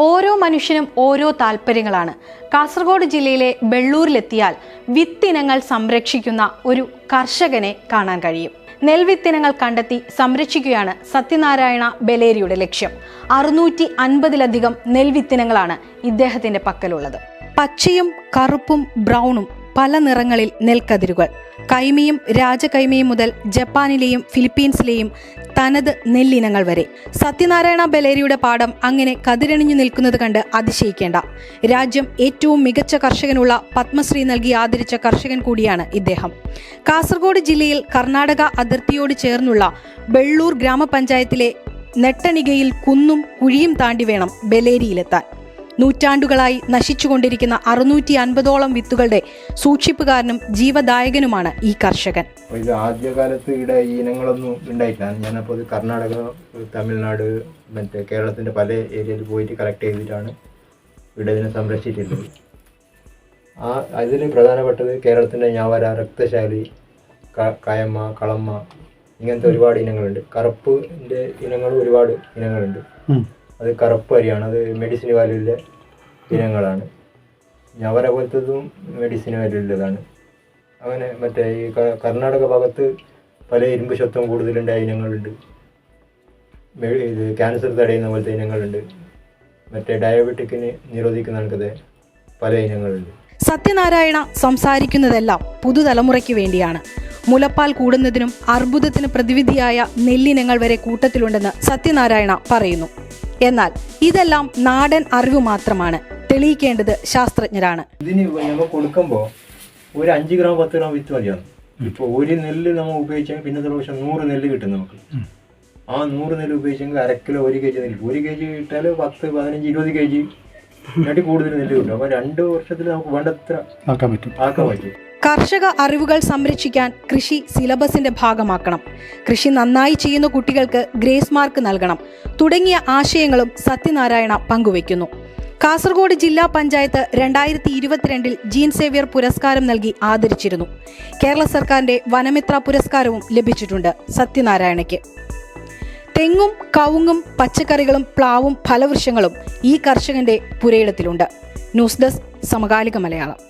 ഓരോ മനുഷ്യനും ഓരോ താല്പര്യങ്ങളാണ്. കാസർഗോഡ് ജില്ലയിലെ ബെള്ളൂരിലെത്തിയാൽ വിത്തിനങ്ങൾ സംരക്ഷിക്കുന്ന ഒരു കർഷകനെ കാണാൻ കഴിയും. നെൽവിത്തിനങ്ങൾ കണ്ടെത്തി സംരക്ഷിക്കുകയാണ് സത്യനാരായണ ബലേരിയുടെ ലക്ഷ്യം. 650ലധികം നെൽവിത്തിനങ്ങളാണ് ഇദ്ദേഹത്തിന്റെ പക്കലുള്ളത്. പച്ചയും കറുപ്പും ബ്രൗണും പല നിറങ്ങളിൽ നെൽക്കതിരുകൾ. കൈമയും രാജകൈമയും മുതൽ ജപ്പാനിലെയും ഫിലിപ്പീൻസിലെയും തനത് നെല്ലിനങ്ങൾ വരെ. സത്യനാരായണ ബലേരിയുടെ പാടം അങ്ങനെ കതിരണിഞ്ഞു നിൽക്കുന്നത് കണ്ട് അതിശയിക്കേണ്ട. രാജ്യം ഏറ്റവും മികച്ച കർഷകനുള്ള പത്മശ്രീ നൽകി ആദരിച്ച കർഷകൻ കൂടിയാണ് ഇദ്ദേഹം. കാസർഗോഡ് ജില്ലയിൽ കർണാടക അതിർത്തിയോട് ചേർന്നുള്ള ബെള്ളൂർ ഗ്രാമപഞ്ചായത്തിലെ നെട്ടണികയിൽ കുന്നും കുഴിയും താണ്ടി വേണം ബലേരിയിലെത്താൻ. നൂറ്റാണ്ടുകളായി നശിച്ചുകൊണ്ടിരിക്കുന്ന 650ഓളം വിത്തുകളുടെ സൂക്ഷിപ്പുകാരനും ജീവദായകനുമാണ് ഈ കർഷകൻ. ഇത് ആദ്യകാലത്ത് ഇവിടെ ഈ ഇനങ്ങളൊന്നും ഉണ്ടായിട്ടില്ല. ഞാനപ്പോൾ കർണാടക, തമിഴ്നാട്, കേരളത്തിൻ്റെ പല ഏരിയയിൽ പോയിട്ട് കളക്ട് ചെയ്തിട്ടാണ് ഇവിടെ ഇതിനെ സംരക്ഷിച്ചിട്ടുള്ളത്. അതിൽ പ്രധാനപ്പെട്ടത് കേരളത്തിൻ്റെ ഞാവര, രക്തശാലി, കയമ്മ, കളമ്മ, ഇങ്ങനത്തെ ഒരുപാട് ഇനങ്ങളുണ്ട്. കറുപ്പിൻ്റെ ഇനങ്ങളും ഒരുപാട് ഇനങ്ങളുണ്ട്. അത് കറുപ്പ് അരിയാണ്. അത് മെഡിസിന് വാല്യുള്ള ഇനങ്ങളാണ്. ഞവര പോലത്തതും മെഡിസിന് വാല്യുള്ളതാണ്. അങ്ങനെ മറ്റേ ഈ കർണാടക ഭാഗത്ത് പല ഇരുമ്പ് ശത്വം കൂടുതലുണ്ടായ ഇനങ്ങളുണ്ട്. ഇത് ക്യാൻസർ തടയുന്ന പോലത്തെ ഇനങ്ങളുണ്ട്. മറ്റേ ഡയബറ്റിക്കിന് നിരോധിക്കുന്ന കണക്കത്തെ പല ഇനങ്ങളുണ്ട്. സത്യനാരായണ സംസാരിക്കുന്നതെല്ലാം പുതുതലമുറയ്ക്ക് വേണ്ടിയാണ്. മുലപ്പാൽ കൂടുന്നതിനും അർബുദത്തിന് പ്രതിവിധിയായ നെല്ലിനങ്ങൾ വരെ കൂട്ടത്തിലുണ്ടെന്ന് സത്യനാരായണ പറയുന്നു. എന്നാൽ ഇതെല്ലാം നാടൻ അറിവ് മാത്രമാണ്. തെളിയിക്കേണ്ടത് ശാസ്ത്രജ്ഞരാണ്. ഇതിന് നമ്മൾ കൊടുക്കുമ്പോൾ ഒരു 5 ഗ്രാം 10 ഗ്രാം വിത്ത് മതിയാണ്. ഇപ്പോൾ ഒരു നെല്ല് നമ്മൾ ഉപയോഗിച്ചാൽ പിന്നത്തെ പ്രാവശ്യം 100 നെല്ല് കിട്ടും നമുക്ക്. ആ 100 നെല്ല് ഉപയോഗിച്ചെങ്കിൽ 1/2 കിലോ 1 kg നെല്ല്. 1 kg ഇട്ടാൽ 10, 15, 20 kg ഇല്ലാട്ടി കൂടുതൽ നെല്ല് കിട്ടും. അപ്പോൾ 2 വർഷത്തിൽ നമുക്ക് വേണ്ടത്ര ആക്കാൻ പറ്റും. കർഷക അറിവുകൾ സംരക്ഷിക്കാൻ കൃഷി സിലബസിന്റെ ഭാഗമാക്കണം. കൃഷി നന്നായി ചെയ്യുന്ന കുട്ടികൾക്ക് ഗ്രേസ് മാർക്ക് നൽകണം തുടങ്ങിയ ആശയങ്ങളും സത്യനാരായണ പങ്കുവയ്ക്കുന്നു. കാസർഗോഡ് ജില്ലാ പഞ്ചായത്ത് 2022 ജീൻ സേവ്യർ പുരസ്കാരം നൽകി ആദരിച്ചിരുന്നു. കേരള സർക്കാരിന്റെ വനമിത്ര പുരസ്കാരവും ലഭിച്ചിട്ടുണ്ട് സത്യനാരായണയ്ക്ക്. തെങ്ങും കവുങ്ങും പച്ചക്കറികളും പ്ലാവും ഫലവൃക്ഷങ്ങളും ഈ കർഷകന്റെ പുരയിടത്തിലുണ്ട്. ന്യൂസ് ഡെസ്ക് സമകാലിക മലയാളം.